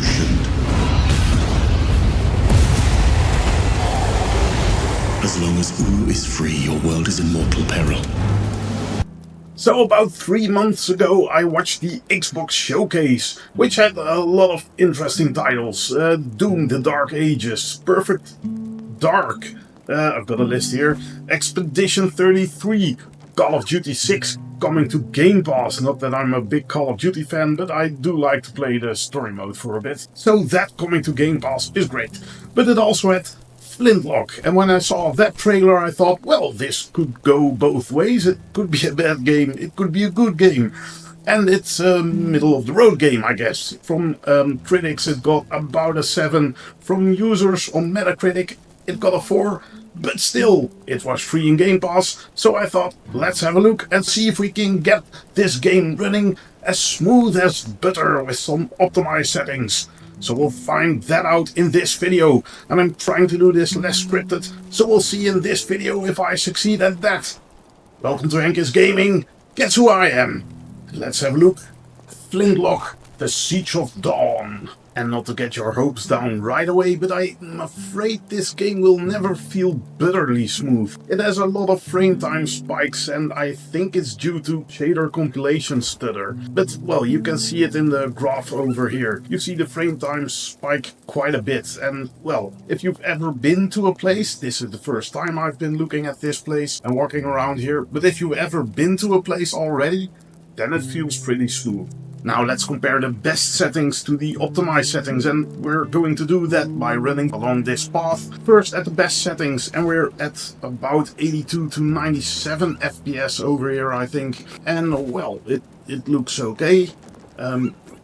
resolution. As long as Oo is free, your world is in mortal peril. So about 3 months ago I watched the Xbox Showcase, which had a lot of interesting titles. Doom, The Dark Ages, Perfect Dark, I've got a list here, Expedition 33, Call of Duty 6 coming to Game Pass. Not that I'm a big Call of Duty fan, but I do like to play the story mode for a bit. So that coming to Game Pass is great. But it also had Flintlock, and when I saw that trailer I thought, well, this could go both ways. It could be a bad game, it could be a good game. And it's a middle of the road game, I guess. From critics it got about a 7, from users on Metacritic it got a 4, but still, it was free in Game Pass, so I thought, let's have a look and see if we can get this game running as smooth as butter with some optimized settings. So we'll find that out in this video, and I'm trying to do this less scripted, so we'll see in this video if I succeed at that. Welcome to Henk is Gaming, guess who I am? Let's have a look. Flintlock, The Siege of Dawn. And not to get your hopes down right away, but I'm afraid this game will never feel bitterly smooth. It has a lot of frame time spikes, and I think it's due to shader compilation stutter. But, well, you can see it in the graph over here. You see the frame time spike quite a bit, and, well, if you've ever been to a place, this is the first time I've been looking at this place and walking around here, but if you've ever been to a place already, then it feels pretty smooth. Now let's compare the best settings to the optimized settings, and we're going to do that by running along this path. First at the best settings, and we're at about 82 to 97 FPS over here, I think. And well, it looks okay.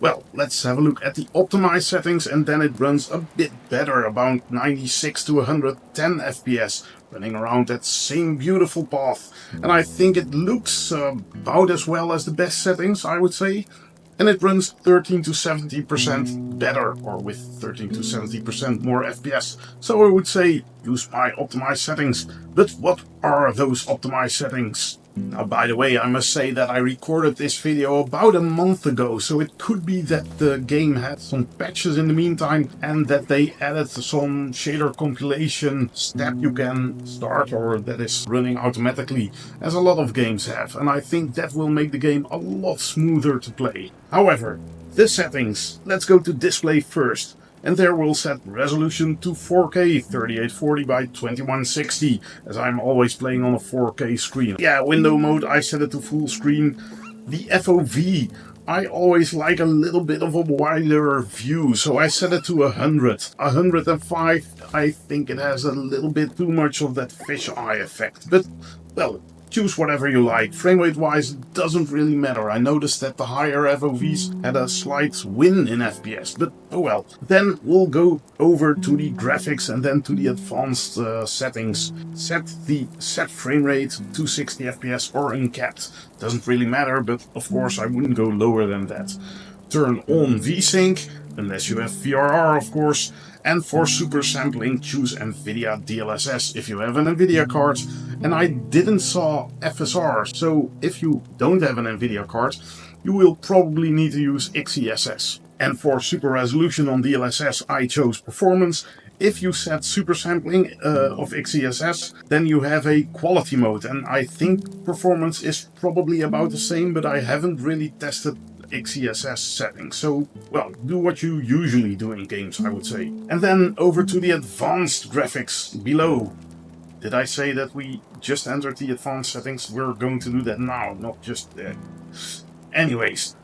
Well, let's have a look at the optimized settings, and then it runs a bit better, about 96 to 110 FPS, running around that same beautiful path. And I think it looks about as well as the best settings, I would say. And it runs 13 to 70% better, or with 13 to 70% more FPS. So I would say use my optimized settings. But what are those optimized settings? Now, by the way, I must say that I recorded this video about a month ago, so it could be that the game had some patches in the meantime and that they added some shader compilation step you can start, or that is running automatically, as a lot of games have, and I think that will make the game a lot smoother to play. However, the settings. Let's go to display first. And there we'll set resolution to 4K 3840 by 2160, as I'm always playing on a 4K screen. Yeah, window mode I set it to full screen. The FOV, I always like a little bit of a wider view, so I set it to 100. 105, I think it has a little bit too much of that fisheye effect, but well, choose whatever you like. Framerate wise, it doesn't really matter. I noticed that the higher FOVs had a slight win in FPS, but oh well. Then we'll go over to the graphics and then to the advanced settings. Set the set frame rate to 60 FPS or uncapped. Doesn't really matter, but of course I wouldn't go lower than that. Turn on VSync, unless you have VRR of course. And for super sampling, choose NVIDIA DLSS if you have an NVIDIA card. And I didn't saw FSR, so if you don't have an NVIDIA card, you will probably need to use XeSS. And for super resolution on DLSS, I chose performance. If you set super sampling of XeSS, then you have a quality mode, and I think performance is probably about the same, but I haven't really tested XeSS settings, so well, do what you usually do in games, I would say. And then over to the advanced graphics below. Did I say that we just entered the advanced settings? We're going to do that now, not just there. Anyways,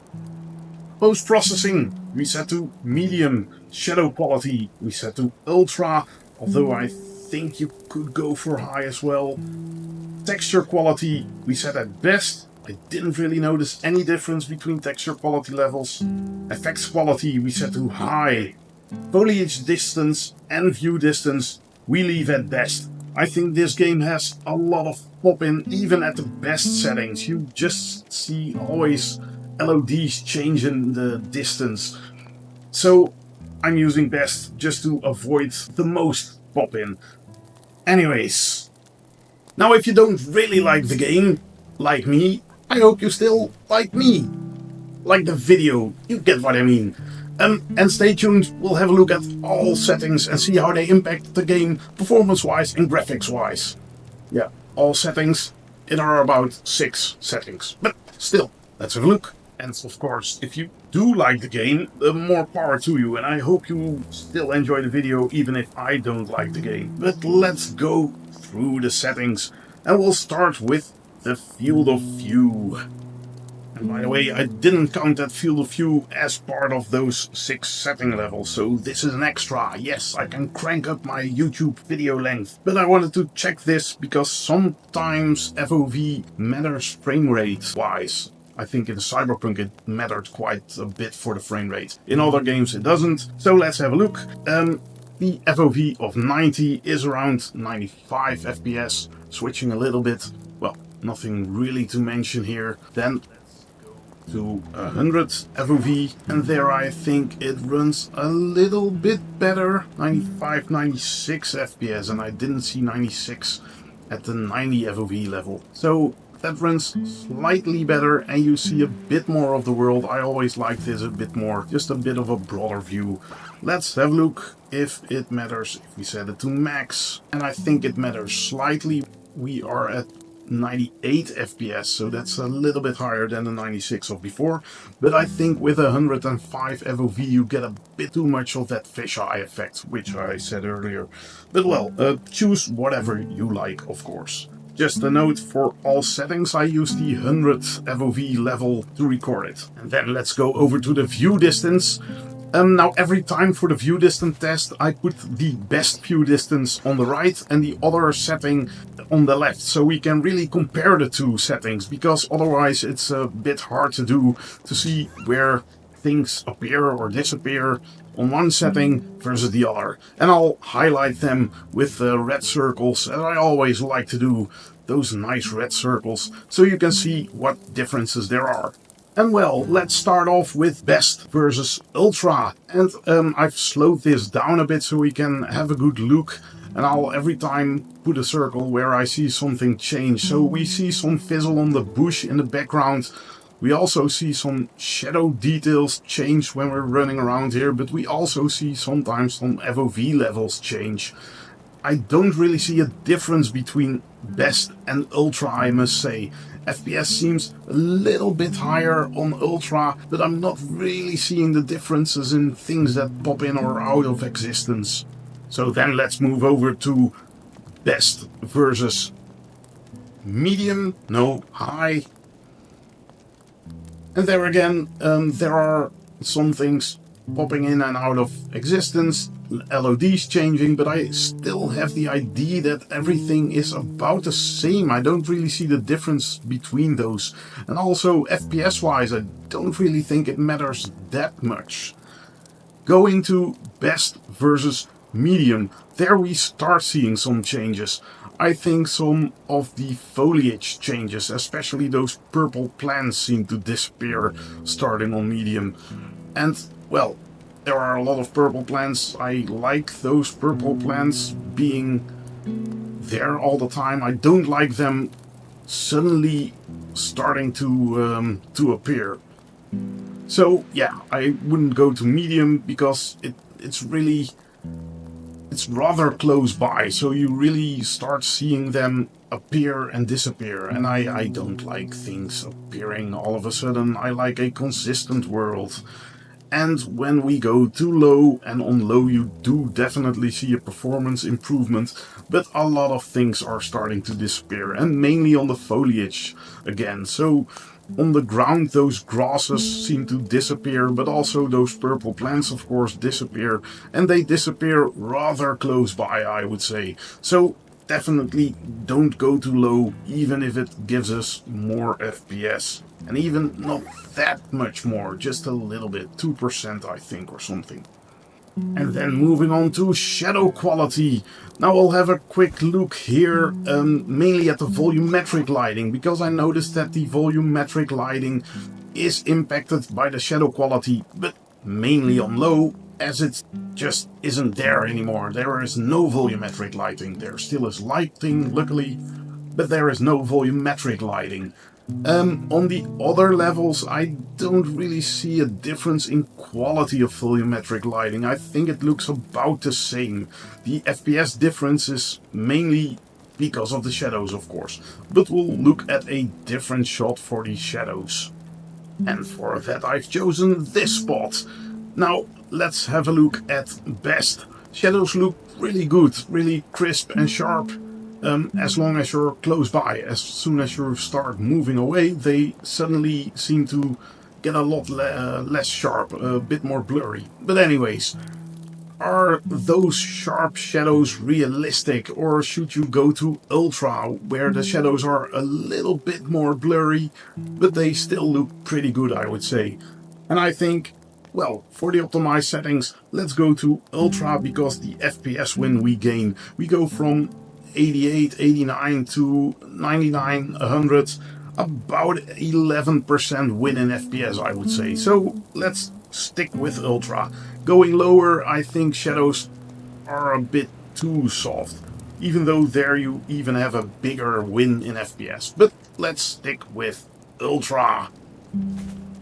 post-processing we set to medium, shadow quality we set to ultra, although I think you could go for high as well. Texture quality we set at best. I didn't really notice any difference between texture quality levels. Effects quality we set to high. Foliage distance and view distance we leave at best. I think this game has a lot of pop-in even at the best settings. You just see always LODs change in the distance. So I'm using best just to avoid the most pop-in. Anyways, now if you don't really like the game, like me, I hope you still like me. Like the video, you get what I mean. And stay tuned, we'll have a look at all settings and see how they impact the game performance-wise and graphics-wise. Yeah, all settings. There are about 6 settings, but still, let's have a look. And of course, if you do like the game, more power to you, and I hope you still enjoy the video even if I don't like the game. But let's go through the settings, and we'll start with the field of view. And by the way, I didn't count that field of view as part of those 6 setting levels, so this is an extra. Yes, I can crank up my YouTube video length, but I wanted to check this because sometimes FOV matters frame rate wise. I think in Cyberpunk it mattered quite a bit for the frame rate. In other games it doesn't, so let's have a look. The FOV of 90 is around 95 FPS, switching a little bit. Well, nothing really to mention here. Then to 100 FOV, and there I think it runs a little bit better, 95, 96 FPS, and I didn't see 96 at the 90 FOV level. So that runs slightly better and you see a bit more of the world. I always like this a bit more, just a bit of a broader view. Let's have a look if it matters, if we set it to max, and I think it matters slightly. We are at 98 FPS, so that's a little bit higher than the 96 of before, but I think with 105 FOV you get a bit too much of that fisheye effect, which I said earlier. But well, choose whatever you like, of course. Just a note, for all settings I use the 100 FOV level to record it. And then let's go over to the view distance. Now every time for the view distance test I put the best view distance on the right and the other setting on the left, so we can really compare the two settings, because otherwise it's a bit hard to do, to see where things appear or disappear on one setting versus the other. And I'll highlight them with red circles, as I always like to do, those nice red circles, so you can see what differences there are. And well, let's start off with best versus ultra. And I've slowed this down a bit so we can have a good look. And I'll every time put a circle where I see something change. So we see some fizzle on the bush in the background. We also see some shadow details change when we're running around here. But we also see sometimes some FOV levels change. I don't really see a difference between best and ultra, I must say. FPS seems a little bit higher on ultra, but I'm not really seeing the differences in things that pop in or out of existence. So then let's move over to best versus medium, no, high. And there again, there are some things popping in and out of existence, LODs changing, but I still have the idea that everything is about the same. I don't really see the difference between those. And also FPS wise, I don't really think it matters that much. Going to best versus medium, there we start seeing some changes. I think some of the foliage changes, especially those purple plants, seem to disappear starting on medium. And well, there are a lot of purple plants. I like those purple plants being there all the time. I don't like them suddenly starting to appear. So yeah, I wouldn't go to medium because it's rather close by, so you really start seeing them appear and disappear, and I don't like things appearing all of a sudden. I like a consistent world. And when we go too low, and on low you do definitely see a performance improvement, but a lot of things are starting to disappear, and mainly on the foliage again. So on the ground those grasses seem to disappear, but also those purple plants of course disappear, and they disappear rather close by, I would say. So definitely don't go too low, even if it gives us more FPS. And even not that much more, just a little bit, 2% I think or something. And then moving on to shadow quality. Now we'll have a quick look here, mainly at the volumetric lighting, because I noticed that the volumetric lighting is impacted by the shadow quality, but mainly on low, as it just isn't there anymore. There is no volumetric lighting. There still is lighting, luckily, but there is no volumetric lighting. On the other levels, I don't really see a difference in quality of volumetric lighting. I think it looks about the same. The FPS difference is mainly because of the shadows, of course. But we'll look at a different shot for the shadows. And for that I've chosen this spot. Now let's have a look at best. Shadows look really good, really crisp and sharp. As long as you're close by. As soon as you start moving away, they suddenly seem to get a lot less sharp, a bit more blurry. But anyways, are those sharp shadows realistic, or should you go to Ultra, where the shadows are a little bit more blurry, but they still look pretty good, I would say. And I think, well, for the optimized settings, let's go to Ultra, because the FPS win we gain, we go from 88, 89 to 99, 100, about 11% win in FPS, I would say. So let's stick with Ultra. Going lower, I think shadows are a bit too soft, even though there you even have a bigger win in FPS. But let's stick with Ultra.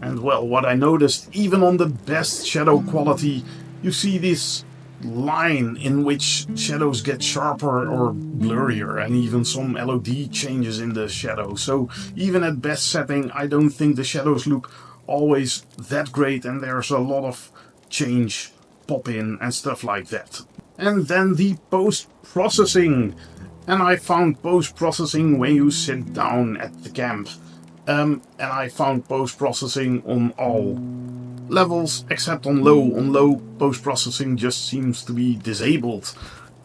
And well, what I noticed, even on the best shadow quality, you see this line in which shadows get sharper or blurrier, and even some LOD changes in the shadow. So even at best setting, I don't think the shadows look always that great, and there's a lot of change, pop in and stuff like that. And then the post-processing. And I found post-processing when you sit down at the camp. And I found post-processing on all levels except on low. On low, post-processing just seems to be disabled,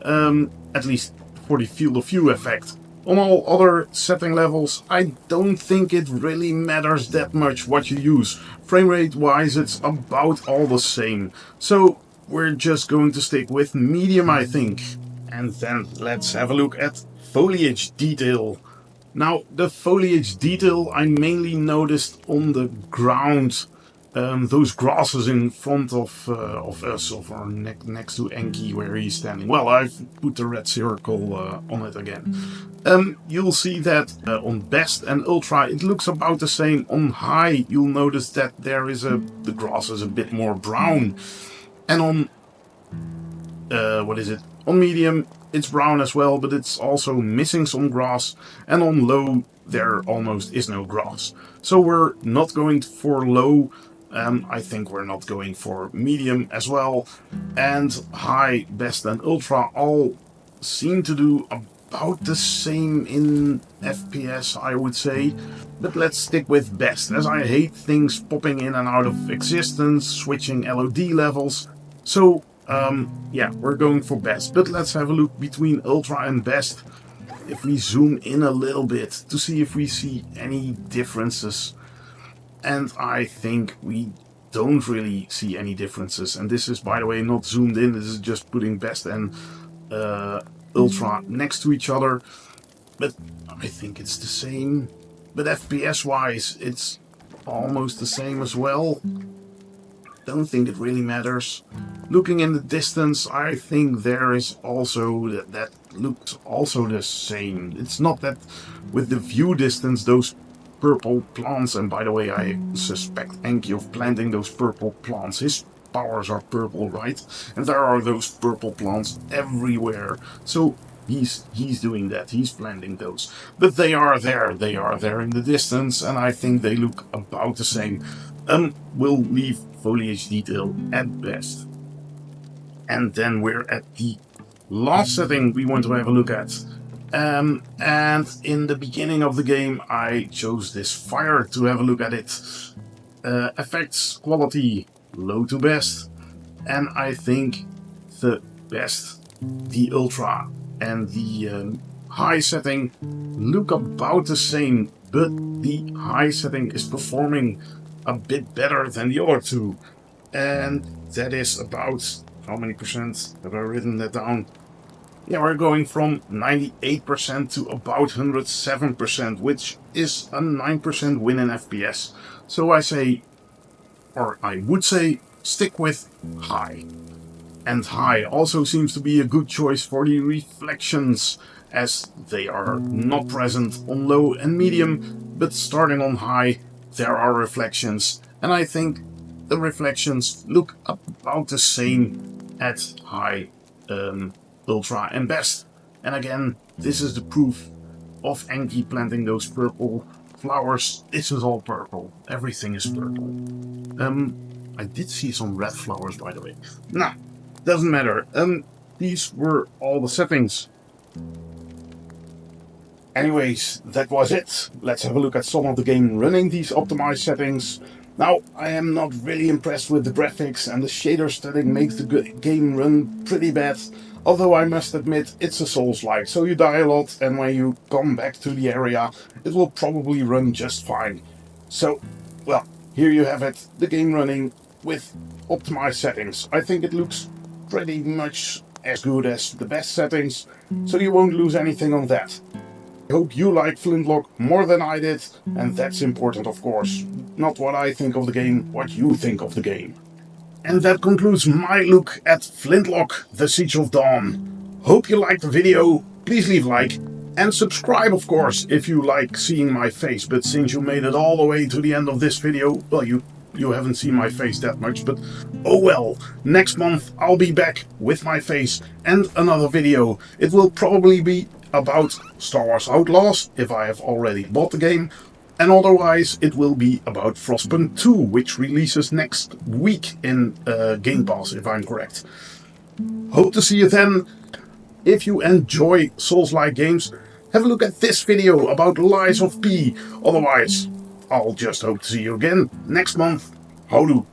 at least for the field of view effect. On all other setting levels, I don't think it really matters that much what you use. Framerate wise, it's about all the same. So we're just going to stick with medium, I think. And then let's have a look at foliage detail. Now, the foliage detail I mainly noticed on the ground. Those grasses in front of us, or next to Enki, where he's standing. Well, I've put the red circle on it again. You'll see that on best and ultra it looks about the same. On high, you'll notice that the grass is a bit more brown, and on on medium, it's brown as well, but it's also missing some grass, and on low, there almost is no grass. So we're not going for low. I think we're not going for medium as well. And high, best and ultra all seem to do about the same in FPS, I would say. But let's stick with best, as I hate things popping in and out of existence, switching LOD levels. So yeah, we're going for best. But let's have a look between ultra and best. If we zoom in a little bit to see if we see any differences. And I think we don't really see any differences. And this is, by the way, not zoomed in. This is just putting best and ultra next to each other. But I think it's the same. But FPS wise, it's almost the same as well. Don't think it really matters. Looking in the distance, I think there is also that looks also the same. It's not that with the view distance, those purple plants, and by the way, I suspect Enki of planting those purple plants. His powers are purple, right? And there are those purple plants everywhere. So he's doing that. He's planting those. But they are there. They are there in the distance, and I think they look about the same. We'll leave foliage detail at best. And then we're at the last setting we want to have a look at. And in the beginning of the game, I chose this fire to have a look at it. Effects, quality, low to best. And I think the best, the ultra, and the high setting look about the same, but the high setting is performing a bit better than the other two. And that is about, how many percent? Have I written that down? Yeah, we're going from 98% to about 107%, which is a 9% win in FPS. So I say, or I would say, stick with high. And high also seems to be a good choice for the reflections, as they are not present on low and medium, but starting on high, there are reflections, and I think the reflections look about the same at high, ultra and best. And again, this is the proof of Enki planting those purple flowers. This is all purple. Everything is purple. I did see some red flowers, by the way. Nah, doesn't matter. These were all the settings. Anyways, that was it. Let's have a look at some of the game running these optimized settings. Now, I am not really impressed with the graphics, and the shader setting makes the game run pretty bad. Although I must admit, it's a Souls-like, so you die a lot, and when you come back to the area, it will probably run just fine. So, well, here you have it, the game running with optimized settings. I think it looks pretty much as good as the best settings, so you won't lose anything on that. I hope you like Flintlock more than I did, and that's important, of course. Not what I think of the game, what you think of the game. And that concludes my look at Flintlock, The Siege of Dawn. Hope you liked the video, please leave a like, and subscribe of course if you like seeing my face, but since you made it all the way to the end of this video, well, you haven't seen my face that much, but oh well. Next month I'll be back with my face and another video. It will probably be about Star Wars Outlaws, if I have already bought the game, and otherwise it will be about Frostpunk 2, which releases next week in Game Pass, if I'm correct. Hope to see you then. If you enjoy Souls-like games, have a look at this video about Lies of P. Otherwise, I'll just hope to see you again next month. Houdoe.